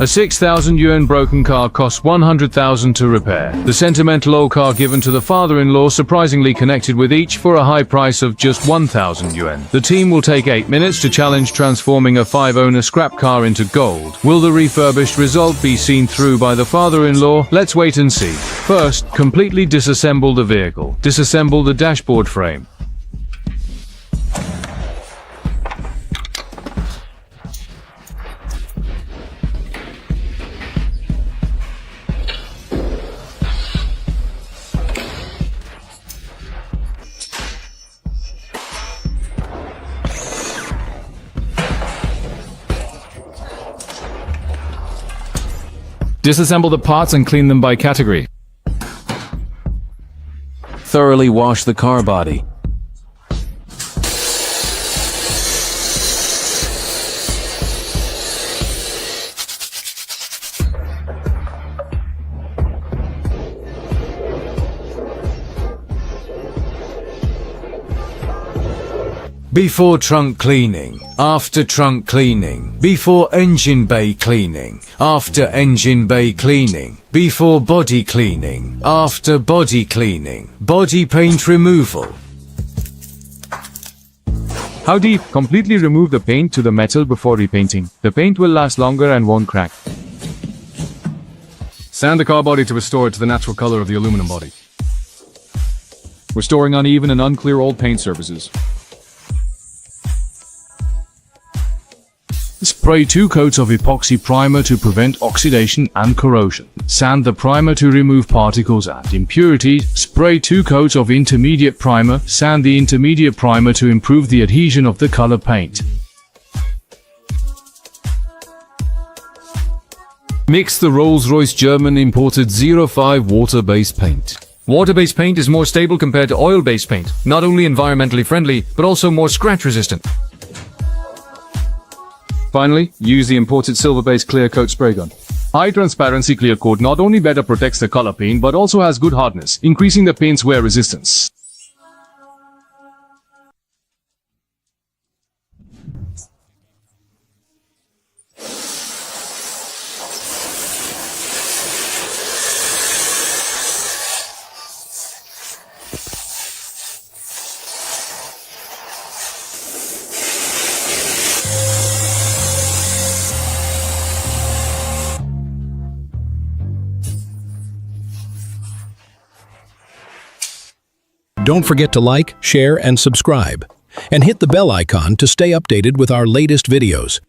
A 6,000 yuan broken car costs 100,000 to repair. The sentimental old car given to the father-in-law surprisingly connected with each for a high price of just 1,000 yuan. The team will take 8 minutes to challenge transforming a 5-owner scrap car into gold. Will the refurbished result be seen through by the father-in-law? Let's wait and see. First, completely disassemble the vehicle. Disassemble the dashboard frame. Disassemble the parts and clean them by category. Thoroughly wash the car body. Before trunk cleaning, after trunk cleaning, before engine bay cleaning, after engine bay cleaning, before body cleaning, after body cleaning, body paint removal. How deep? Completely remove the paint to the metal before repainting. The paint will last longer and won't crack. Sand the car body to restore it to the natural color of the aluminum body. Restoring uneven and unclear old paint surfaces. Spray 2 coats of epoxy primer to prevent oxidation and corrosion. Sand the primer to remove particles and impurities. Spray 2 coats of intermediate primer. Sand the intermediate primer to improve the adhesion of the color paint. Mix the Rolls-Royce German imported 05 water-based paint. Water-based paint is more stable compared to oil-based paint, not only environmentally friendly, but also more scratch-resistant. Finally, use the imported silver-based clear coat spray gun. High transparency clear coat not only better protects the color paint but also has good hardness, increasing the paint's wear resistance. Don't forget to like, share, and subscribe. And hit the bell icon to stay updated with our latest videos.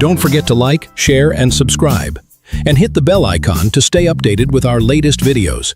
Don't forget to like, share, and subscribe. And hit the bell icon to stay updated with our latest videos.